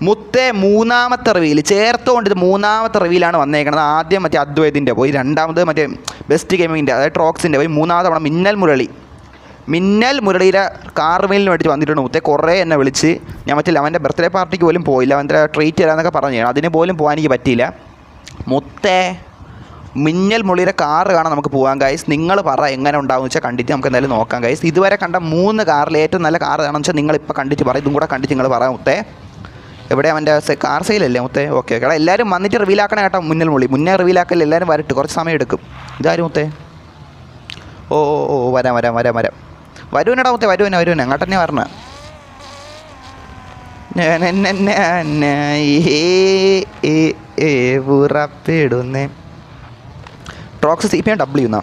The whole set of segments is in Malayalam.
മുത്തേ മൂന്നാമത്തെ റിവീൽ ചേർത്തുകൊണ്ട് ഇത് മൂന്നാമത്തെ റിവീലാണ് വന്നേക്കുന്നത്. ആദ്യം മറ്റേ അദ്വൈതിൻ്റെ പോയി, രണ്ടാമത് മറ്റേ ബെസ്റ്റ് ഗെയിമിങ്ങിൻ്റെ അതായത് ട്രോക്സിൻ്റെ പോയി, മൂന്നാമത് അവിടെ മിന്നൽ മുരളിയുടെ കാർ റിവീലിന് വേണ്ടിയിട്ട് വന്നിട്ടുണ്ട്. മുത്തേ കുറേ എന്നെ വിളിച്ച്, ഞാൻ മറ്റില്ല അവൻ്റെ ബർത്ത്ഡേ പാർട്ടിക്ക് പോലും പോയില്ല, അവൻ്റെ ട്രീറ്റ് തരാമെന്നൊക്കെ പറഞ്ഞു, അതിന് പോലും പോകാൻ എനിക്ക് പറ്റിയില്ല. മുത്തേ മിന്നൽ മുരളിയുടെ കാറ് കാണാൻ നമുക്ക് പോകാം ഗൈസ്. നിങ്ങൾ പറ എങ്ങനെ ഉണ്ടാവും വെച്ചാൽ കണ്ടിട്ട് നമുക്ക് എന്തായാലും നോക്കാം ഗൈസ്. ഇതുവരെ കണ്ട 3 കാറിൽ ഏറ്റവും നല്ല കാർ ആണെന്ന് വെച്ചാൽ നിങ്ങളിപ്പോൾ കണ്ടിട്ട് പറയും, ഇതും കൂടെ കണ്ടിട്ട് നിങ്ങൾ പറയാം. മുത്തേ എവിടെ അവൻ്റെ കാർ സെയിലല്ലേ മുത്തേ? ഓക്കെ ഓക്കെ, എല്ലാവരും വന്നിട്ട് റിവീലാക്കണം കേട്ടോ. മുന്നേ റിവീലാക്കല്ലേ, എല്ലാവരും വരട്ടെ, കുറച്ച് സമയം എടുക്കും. ഇതാരും മുത്തേ? ഓ ഓ ഓ വരാം വരുവനടാ മുത്തേ, വരുവന അങ്ങോട്ട് തന്നെ പറഞ്ഞ. ഉറപ്പിടുന്നേ ട്രോക്സ് CP W എന്നാ.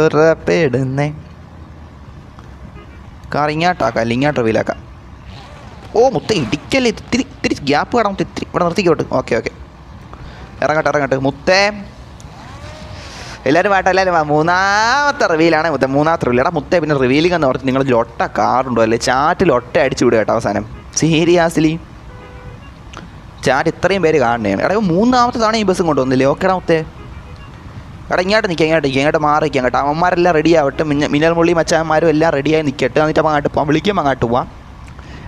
ഉറപ്പിടുന്നേ കാർ ഇങ്ങോട്ടാക്കാം, ഇങ്ങോട്ട് റിവീലാക്കാം. ഓ മുത്തേ ഇടിക്കല്ലേ, ഇത്തിരി ഗ്യാപ്പ് കാണാം മുത്തേ, ഇത്തിരി ഇവിടെ നിർത്തിക്കോട്ട്. ഓക്കെ ഇറങ്ങട്ടെ മുത്തേ. എല്ലാവരും മൂന്നാമത്തെ റിവീലാണ് മുത്തേ, മൂന്നാമത്തെ റിവീൽ. എടാ മുത്തേ പിന്നെ റിവീലിംഗ് എന്ന് പറഞ്ഞിട്ട് നിങ്ങൾ ലൊട്ട കാറുണ്ടോ അല്ലേ? ചാറ്റിൽ ഒട്ട അടിച്ചു വിടുക കേട്ടോ അവസാനം. സീരിയസ്ലി ചാറ്റ് ഇത്രയും പേര് കാണുന്നതാണ്. എടാ മൂന്നാമത്തെ തവണ ഈ ബസ്സും കൊണ്ടുവന്നില്ലേ? ഓക്കെടാ മുത്തേ. എടാ ഇങ്ങോട്ട് ഇങ്ങോട്ട് മാറിക്കാം കേട്ടോ. അവന്മാരെല്ലാം റെഡി ആവട്ടെ, മിന്നൽ മുള്ളി മച്ചാന്മാരും എല്ലാം റെഡിയായി നിൽക്കട്ടെ. എന്നിട്ട് അപ്പോൾ അങ്ങോട്ട് പോകാം, വിളിക്കുമ്പോൾ അങ്ങോട്ട് പോവാം,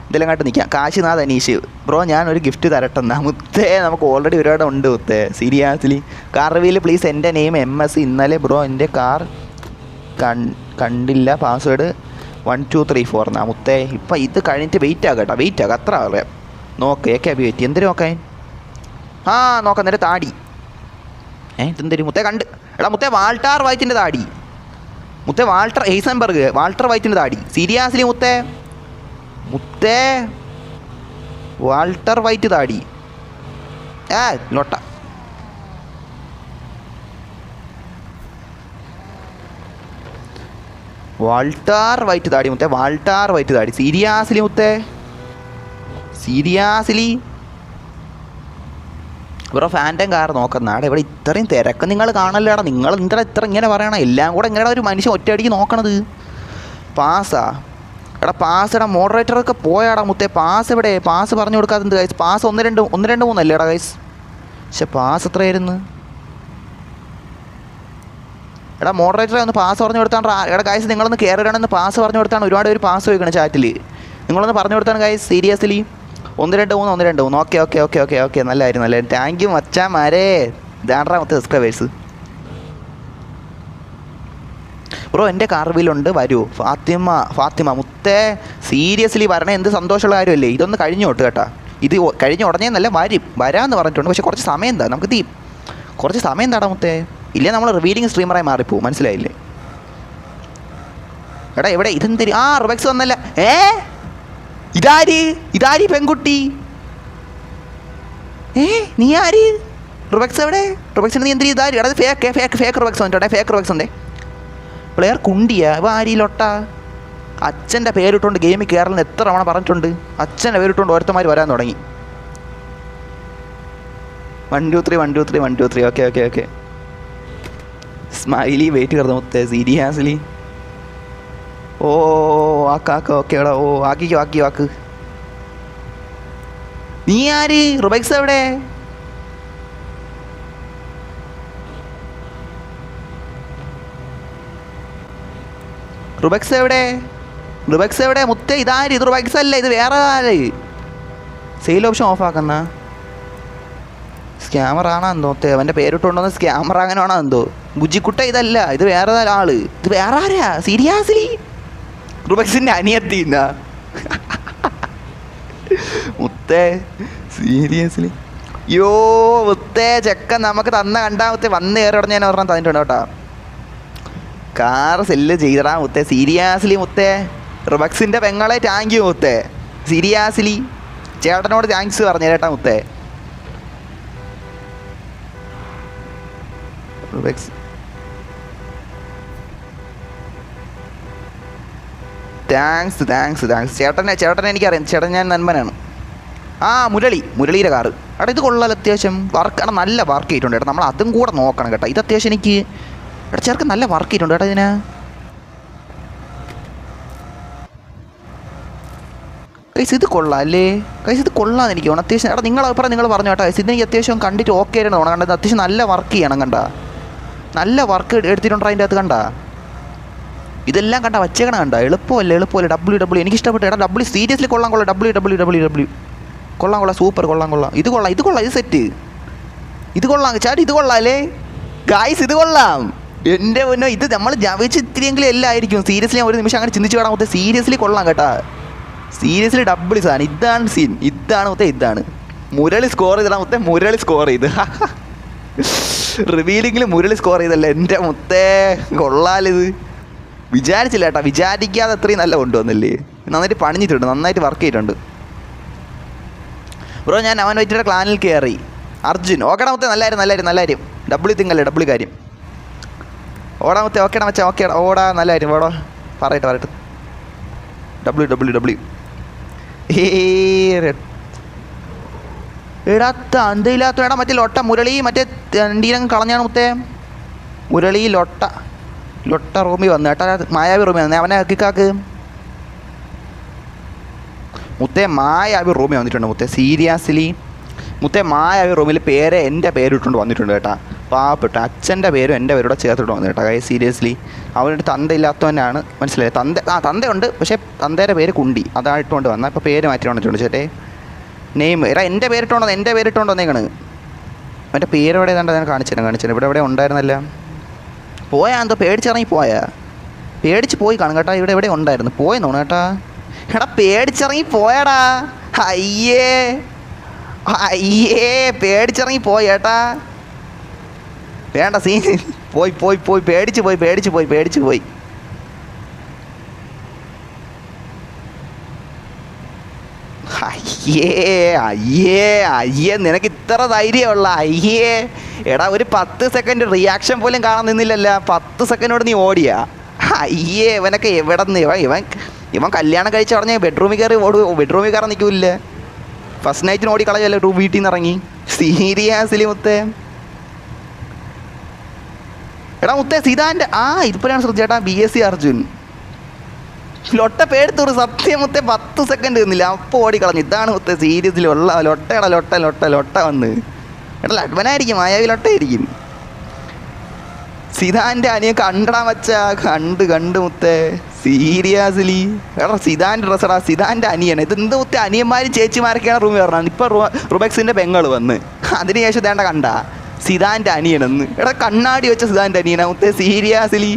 ഇതെല്ലാം അങ്ങോട്ട് നിൽക്കാം. കാശിനാഥ് അനീഷ് ബ്രോ ഞാനൊരു ഗിഫ്റ്റ് തരട്ടെന്നാ മുത്തേ. നമുക്ക് ഓൾറെഡി ഒരുപാട് ഉണ്ട് മുത്തേ. Seriously car reveal please. എൻ്റെ നെയിം MS. ഇന്നലെ ബ്രോ എൻ്റെ കാർ കണ്ടില്ല, പാസ്വേഡ് 1234 എന്നാ മുത്തേ. ഇപ്പം ഇത് കഴിഞ്ഞിട്ട് വെയിറ്റ് ആകാം അത്ര പറയാം. നോക്ക് വെയിറ്റ് എന്തിനു നോക്കാൻ? നോക്കാം നേരെ താടി. ഇതെന്തൊരു മുത്തേ കണ്ട്. എടാ മുത്തേ വാൾട്ടർ വൈറ്റിൻ്റെ താടി മുത്തേ, ഹെയ്സൻബർഗ് വാൾട്ടർ വൈറ്റിൻ്റെ താടി. സീരിയസ്ലി മുത്തേ വാൾട്ടർ വൈറ്റ് താടി. ലോട്ട വാൾട്ടർ വൈറ്റ് താടി മുത്തേ, വാൾട്ടർ വൈറ്റ് താടി. സീരിയസ്ലി മുത്തേ, സീരിയസ്ലി ബ്രോ ഫാൻറ്റം കാർ നോക്കുന്നാടെ. ഇവിടെ ഇത്രയും തിരക്ക് നിങ്ങൾ കാണല്ലേടാ. നിങ്ങൾ എന്താ ഇത്ര ഇങ്ങനെ പറയണം? എല്ലാം കൂടെ ഇങ്ങനെ ഒരു മനുഷ്യൻ ഒറ്റയടിക്ക് നോക്കണത്. പാസ്സാ എടാ, പാസ് മോഡറേറ്ററൊക്കെ പോയാടാ മുത്തേ. പാസ് എവിടെ? പാസ് പറഞ്ഞു കൊടുക്കാത്തത് ഗൈസ്. പാസ് 1 2 3 അല്ലേടാ ഗൈസ്? പക്ഷെ പാസ് എത്രയായിരുന്നു? എടാ മോഡറേറ്ററെ ഒന്ന് പാസ് പറഞ്ഞു കൊടുത്താണ്. എടാ ഗൈസ് നിങ്ങളൊന്ന് കയറുകയാണെന്ന് പാസ് പറഞ്ഞു കൊടുത്താണ്. ഒരുപാട് പേര് പാസ് ചോദിക്കണം ചാറ്റിൽ. നിങ്ങളൊന്ന് പറഞ്ഞു കൊടുത്താണ് ഗൈസ്. സീരിയസ്ലി 1 2 3 ഓക്കെ നല്ലതായിരുന്നു. താങ്ക് യു മച്ചാമാരേ. ഇതാണ്ടാ മൊത്തം സബ്സ്ക്രൈബേഴ്സ്. ബ്രോ എൻ്റെ കാർ വീലുണ്ട്, വരൂ. ഫാത്തിമ മുത്തേ സീരിയസ്ലി വരണേ, എന്ത് സന്തോഷമുള്ള കാര്യമല്ലേ. ഇതൊന്ന് കഴിഞ്ഞോട്ട് കേട്ടോ. ഇത് കഴിഞ്ഞ ഉടനെ നല്ല വരാമെന്ന് പറഞ്ഞിട്ടുണ്ട്. പക്ഷെ കുറച്ച് സമയം എന്താ നമുക്ക് കുറച്ച് സമയം എന്താടാ മുത്തേ? ഇല്ലേ നമ്മൾ റിവീലിംഗ് സ്ട്രീമറായി മാറിപ്പോവും, മനസ്സിലായില്ലേ? എടാ എവിടെ ഇതെന്തരി? റുബെക്സ് വന്നല്ല. ഇതാരി പെൺകുട്ടി? നീ ആര്? റുബെക്സ് എവിടെ? റുബെക്സിന് നീ എന്തിരി ഇതാരി? എടാ ഫേക്ക് റുബെക്സ് വന്നിട്ടോ. ഫേക്ക് റുബെക്സ് ഉണ്ടേ. പ്ലെയർ കുണ്ടിയാ വാരിയിലൊട്ട. അച്ഛൻ്റെ പേരിട്ടുകൊണ്ട് ഗെയിമിൽ കയറുന്ന എത്ര തവണ പറഞ്ഞിട്ടുണ്ട്. അച്ഛൻ്റെ പേരിട്ടുകൊണ്ട് ഓരോരുത്തന്മാർ വരാൻ തുടങ്ങി. 1 2 3 ഓക്കെ സ്മൈലി വെയിറ്റ് കയറുന്ന മുത്തേ. സീരിയസ്ലി ഓക്കെ എടാ. ആക്കി. നീ ആര്? റുബെക്സ് എവിടെ? റുബെക്സ് എവിടെ മുത്തേ? ഇതാര്? ഇത് റുബെക്സ് അല്ല, ഇത് വേറെ ആര്? സെയിൽ ഓപ്ഷൻ ഓഫ് ആക്കുന്ന സ്കാമർ ആണോ എന്തോ മുത്തേ. അവൻ്റെ പേരിട്ടുണ്ടോന്ന് സ്കാമർ അങ്ങനെ ആണോ എന്തോ. ബുജിക്കുട്ട ഇതല്ല, ഇത് വേറെ ആള്. ഇത് വേറെ ആരാ? സീരിയസ്ലി റുബെക്സിൻ്റെ അനിയത്തി മുത്തേ. സീരിയസ്ലി മുത്തേ ചെക്കൻ നമുക്ക് കണ്ടാ മുത്തേ വന്ന് കയറി ഉടനെ ഞാൻ ഒരെണ്ണം തന്നിട്ടുണ്ട് കേട്ടോ. കാർ സെല്ല് ചെയ്തടാ മുത്തേ. സീരിയസ്ലി മുത്തേ റുബെക്സിൻ്റെ പെങ്ങളെ താങ്ക് യു മുത്തേ. സീരിയസ്ലി ചേട്ടനോട് താങ്ക്സ് പറഞ്ഞു കേട്ടാ മുത്തേ. റുബെക്സ് താങ്ക്സ് ചേട്ടനെ എനിക്കറിയാം. ചേട്ടൻ ഞാൻ നന്മനാണ്. മുരളിയുടെ കാറ്. എടാ ഇത് കൊള്ളാലോ, അത്യാവശ്യം വർക്ക്. നല്ല വർക്ക് ചെയ്തിട്ടുണ്ട് കേട്ടോ. നമ്മൾ അതും കൂടെ നോക്കണം കേട്ടോ. ഇത് അത്യാവശ്യം എനിക്ക് എടാ ചേർക്ക് നല്ല വർക്ക് ചെയ്തിട്ടുണ്ട് കേട്ടോ ഇതിന്. കൈസ് ഇത് കൊള്ളാം അല്ലേ? കൈസ് ഇത് കൊള്ളാം എനിക്ക് തോന്നുന്നു അത്യാവശ്യം. എടാ നിങ്ങൾ അഭിപ്രായം നിങ്ങൾ പറഞ്ഞു കേട്ടോ കൈസ്. ഇതിന് അത്യാവശ്യം കണ്ടിട്ട് ഓക്കെ ആയിരുന്നു തോന്നണം. കണ്ടത് അത്യാവശ്യം നല്ല വർക്ക് ചെയ്യണം. കണ്ട നല്ല വർക്ക് എടുത്തിട്ടുണ്ടോ അതിൻ്റെ അകത്ത്? കണ്ട ഇതെല്ലാം കണ്ട വച്ചേക്കണം. കണ്ട എളുപ്പമല്ലേ ഡബ്ല്യു എനിക്ക് ഇഷ്ടപ്പെട്ടു. എടാ ഡബ്ല്യു സീരിയസ്ലി കൊള്ളാം ഡബ്ല്യു കൊള്ളാം സൂപ്പർ കൊള്ളാം. ഇത് കൊള്ളാം ഇത് സെറ്റ്. ഇത് കൊള്ളാം ചാടി, ഇത് കൊള്ളാം അല്ലേ ഗായ്സ്? ഇത് കൊള്ളാം എൻ്റെ മുന്നോ. ഇത് നമ്മൾ ജവിച്ച് ഇത്തിരിയെങ്കിലും എല്ലാം ആയിരിക്കും. സീരിയസ്ലി ഞാൻ ഒരു നിമിഷം അങ്ങനെ ചിന്തിച്ച് വേണം മൊത്തം. സീരിയസ്ലി കൊള്ളാം കേട്ടാ. സീരിയസ്ലി ഡബിൾ സാധനം. ഇതാണ് സീൻ. ഇതാണ് മൊത്തം. ഇതാണ് മുരളി സ്കോർ ചെയ്തിടാം മൊത്തം. മുരളി സ്കോർ ചെയ്ത് റിവീലിങ്ങിൽ മുരളി സ്കോർ ചെയ്തല്ലേ എൻ്റെ മുത്തേ. കൊള്ളാലിത്. വിചാരിച്ചില്ല കേട്ടാ. വിചാരിക്കാതെ അത്രയും നല്ല കൊണ്ടുവന്നില്ലേ. നന്നായിട്ട് പണിഞ്ഞിട്ടുണ്ട്. നന്നായിട്ട് വർക്ക് ചെയ്തിട്ടുണ്ട് ബ്രോ. ഞാൻ അവൻ വൈറ്റിയുടെ ക്ലാനിൽ കയറി. അർജുൻ ഓക്കേടാ മൊത്തം. നല്ലായിരുന്നു. ഡബ്ല്യു തിങ്ങല്ലേ ഡബ്ല്യു കാര്യം. ഓടാ മൊത്തം. ഓക്കേടാ മച്ചാ. ഓക്കെ ഓടാ. നല്ലായിരുന്നു. ഓടോ പറയട്ടെ ഡബ്ല്യു എടാ തന്തയില്ലാത്ത. എടാ മറ്റേ ലൊട്ട മുരളി മറ്റേ ടീനങ്ങ് കളഞ്ഞാണ് മുത്തേ. മുരളി ലൊട്ട റൂമിൽ വന്നു കേട്ടാ. മായാവി റൂമിൽ വന്നേ. അവനെ കിക്കാക്ക് മുത്തേ. മായാവി റൂമിൽ വന്നിട്ടുണ്ട് മുത്തേ. സീരിയസ്ലി മുത്തേ മായാവി റൂമിൽ എൻ്റെ പേരിട്ടുകൊണ്ട് വന്നിട്ടുണ്ട് കേട്ടാ. പാവപ്പെട്ടു. അച്ഛൻ്റെ പേരും എൻ്റെ പേരോടെ ചേർത്തിട്ട് വന്നു കേട്ടോ. സീരിയസ്ലി അവനൊരു തന്തയില്ലാത്തവനാണ്. മനസ്സിലായി. തന്തയുണ്ട് പക്ഷേ തന്തയുടെ പേര് കുണ്ടി. അതായിട്ടുകൊണ്ട് വന്നാൽ ഇപ്പോൾ പേര് മാറ്റി വന്നിട്ടുണ്ട് ചേട്ടേ. നെയിം എടാ എൻ്റെ പേരിട്ടുകൊണ്ട് വന്നേക്കണ്. എൻ്റെ പേരെവിടെ ഏതാണ്ട് ഞാൻ കാണിച്ചു ഇവിടെ ഉണ്ടായിരുന്നല്ല. പോയാ എന്തോ പേടിച്ചിറങ്ങി പേടിച്ച് പോയി കാണും കേട്ടാ. ഇവിടെ ഉണ്ടായിരുന്നു പോയെന്ന് തോന്നുന്നു കേട്ടാ. എടാ പേടിച്ചിറങ്ങി പോയാടാ. അയ്യേ പേടിച്ചിറങ്ങി പോയി ഏട്ടാ. വേണ്ട സീൻ. പോയി പേടിച്ച് പോയി. അയ്യേ നിനക്ക് ഇത്ര ധൈര്യമുള്ള അയ്യേ. എടാ ഒരു 10 സെക്കൻഡ് റിയാക്ഷൻ പോലും കാണാൻ നിന്നില്ലല്ല. 10 സെക്കൻഡോട് നീ ഓടിയാ. അയ്യേ ഇവനൊക്കെ എവിടെ നിന്ന് ഇവൻ കല്യാണം കഴിച്ച് പറഞ്ഞ ബെഡ്റൂമിൽ കയറാൻ നിൽക്കൂല്ല. ഫസ്റ്റ് നൈറ്റിന് ഓടി കളയല്ലോ വീട്ടിൽ നിന്ന് ഇറങ്ങി. സീരിയസ്ലി മുത്തേ. എടാ മുത്തേ സിതാൻ്റെ ഇപ്പോഴാണ് ശ്രദ്ധിച്ചേട്ടാ. BSc അർജുൻ ലൊട്ട പേടുത്തോറ് സത്യം മുത്തേ. 10 സെക്കൻഡ് നിന്നില്ല അപ്പോൾ ഓടിക്കളഞ്ഞു. ഇതാണ് മുത്തേ സീരിയസ്ലി ഉള്ള ലൊട്ടയുടെ ലൊട്ട വന്ന്. എടാ ലഡ്വനായിരിക്കും. മായാവി ലൊട്ടയായിരിക്കും. സിതാൻ്റെ അനിയൻ കണ്ടടാ വച്ചാ. കണ്ട് മുത്തേ സീരിയസ്ലി. എടാ സിതാൻ്റെ ഡ്രസ്സടാ. സിതാൻ്റെ അനിയൻ. ഇത് എന്ത് മുത്തേ അനിയന്മാരും ചേച്ചിമാരൊക്കെയാണ് റൂമിൽ പറഞ്ഞത്. ഇപ്പോൾ റുബെക്സിൻ്റെ പെങ്ങൾ വന്ന്. അതിനുശേഷം ഇതേണ്ട കണ്ട സിതാൻ്റെ അനിയനെന്ന്. എടാ കണ്ണാടി വെച്ച സിതാൻ്റെ അനിയനാ മുത്തേ. സീരിയസ്ലി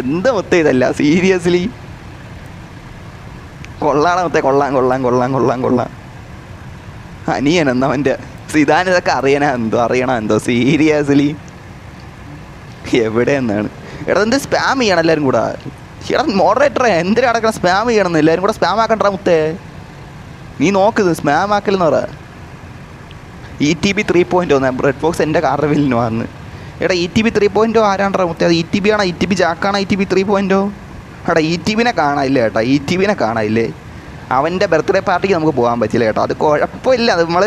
എന്ത് മുത്തേ ഇതല്ല. സീരിയസ്ലി കൊള്ളാണ് മുത്തേ. കൊള്ളാം അനിയനെന്ന് അവൻ്റെ. സിതാൻ ഇതൊക്കെ അറിയണ എന്തോ സീരിയസ്ലി എവിടെയെന്നാണ്. എടാ എന്ത് സ്പാം ചെയ്യണം എല്ലാവരും കൂടെ. എടാ മോഡറേറ്ററെ എന്തിനാ അടക്കണം? സ്പാം ചെയ്യണമെന്ന് എല്ലാവരും കൂടെ സ്പാം ആക്കണ്ടാ മുത്തേ. നീ നോക്കുന്നത് സ്പാം ആക്കലെന്ന് പറ. ETB 3.0 റെഡ് ബോക്സ് എൻ്റെ കാറിൻ്റെ വില്ലിന് വന്ന്. എടാ ETB 3.0 ആരാണ്ടാ മുത്തേ? അത് ETB ആണോ? ETB ജാക്കാണോ? ETB 3.0? എടാ ETBനെ കാണാനില്ല കേട്ടോ. ETBനെ കാണാനില്ലേ. അവൻ്റെ ബർത്ത്ഡേ പാർട്ടിക്ക് നമുക്ക് പോകാൻ പറ്റില്ല കേട്ടോ. അത് കുഴപ്പമില്ല. അത് നമ്മൾ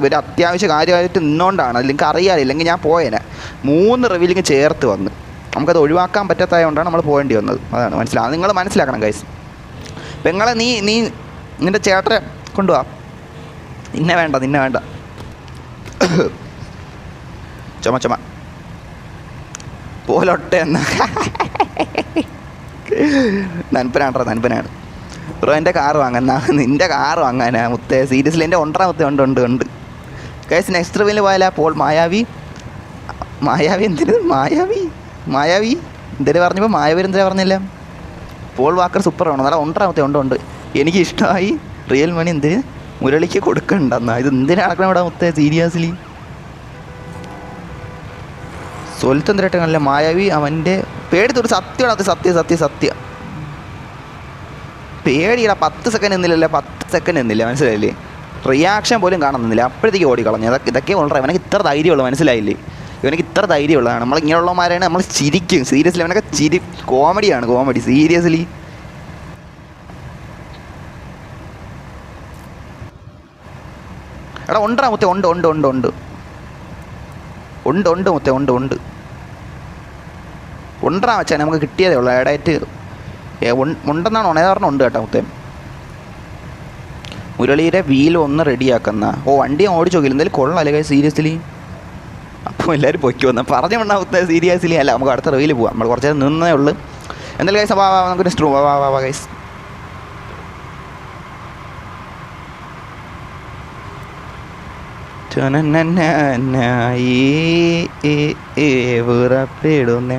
ഒരു അത്യാവശ്യ കാര്യമായിട്ട് നിന്നുകൊണ്ടാണ്. അല്ലെങ്കിൽ അറിയാതെ. ഇല്ലെങ്കിൽ ഞാൻ പോയേനെ. 3 റിവീലിങ് ചേർത്ത് വന്ന്. നമുക്കത് ഒഴിവാക്കാൻ പറ്റാത്തതുകൊണ്ടാണ് നമ്മൾ പോകേണ്ടി വന്നത്. അതാണ് മനസ്സിലാവും. നിങ്ങൾ മനസ്സിലാക്കണം ഗൈസ്. പെങ്ങളെ നീ നിൻ്റെ ചേട്ടനെ കൊണ്ടുപോവാ. നിന്നെ വേണ്ട ചുമ പോലൊട്ടെ എന്ന നൻപനാണ് ബ്രോ. എൻ്റെ കാറ് വാങ്ങാൻ. നിൻ്റെ കാറ് വാങ്ങാനാ മുത്തേ. സീരിയസ്ലി എൻ്റെ മുത്തേ. ഉണ്ട് ഗൈസ്. നെക്സ്റ്റ് റിവ്യൂവിൽ പോയാലാ പോൾ മായാവി എന്തിന് മായാവി എന്തിനു പറഞ്ഞപ്പോൾ മായാവി എന്തിനാ പറഞ്ഞില്ല. പോൾ വാക്കർ സൂപ്പറാണോ? നല്ല മുത്തേ. ഉണ്ട് എനിക്ക് ഇഷ്ടമായി. റിയൽ മണി എന്തിന് മുരളിക്ക് കൊടുക്കണ്ടെന്നാ. ഇത് എന്തിനാ നടക്കണം ഇവിടെ മുത്തേ? സീരിയസ്ലി സ്വൽത്തന്ത്രായിട്ട് കാണില്ല. മായാവി അവൻ്റെ പേടിത്തൊരു സത്യമാണ്. അത് സത്യം പേടിയിടാ. 10 സെക്കൻഡ് എന്നില്ലല്ലേ. 10 സെക്കൻഡ് എന്നില്ല. മനസ്സിലായില്ലേ? റിയാക്ഷൻ പോലും കാണുന്നില്ല. അപ്പോഴത്തേക്ക് ഓടിക്കളഞ്ഞു. ഇതൊക്കെ വളരെ ഇവനക്ക് ഇത്ര ധൈര്യമുള്ളൂ. മനസ്സിലായില്ലേ? ഇവനക്ക് ഇത്ര ധൈര്യമുള്ളതാണ്. നമ്മൾ ഇങ്ങനെയുള്ളവന്മാരാണ് നമ്മൾ ചിരിക്കും. സീരിയസ്ലി അവനൊക്കെ കോമഡി സീരിയസ്ലി. എടാ ഉണ്ടാ മുത്തേ. ഉണ്ട് മുത്തേ. ഉണ്ടാ വെച്ചാൽ നമുക്ക് കിട്ടിയതേ ഉള്ളൂ. ഇടയായിട്ട് ഉണ്ടെന്നാണോ? നേതാറിന് ഉണ്ട് കേട്ടോ മുത്തേ. മുരളിയുടെ വീൽ ഒന്ന് റെഡിയാക്കുന്ന. വണ്ടി ഓടിച്ചു നോക്കില്ല, എന്തായാലും കൊള്ളാല്ലേ സീരിയസ്ലി. അപ്പോൾ എല്ലാവരും പൊയ്ക്ക് വന്നു പറഞ്ഞു വേണ്ടാവുന്ന സീരിയസ്ലി. അല്ല, നമുക്ക് അടുത്ത റിവ്യൂല് പോവാം. നമ്മൾ കുറച്ച് നേരം നിന്നേ ഉള്ളൂ. എന്തായാലും ഗൈസ് നമുക്ക് നെക്സ്റ്റ് വാ ഗൈസ്. പുറപ്പെടുന്നേ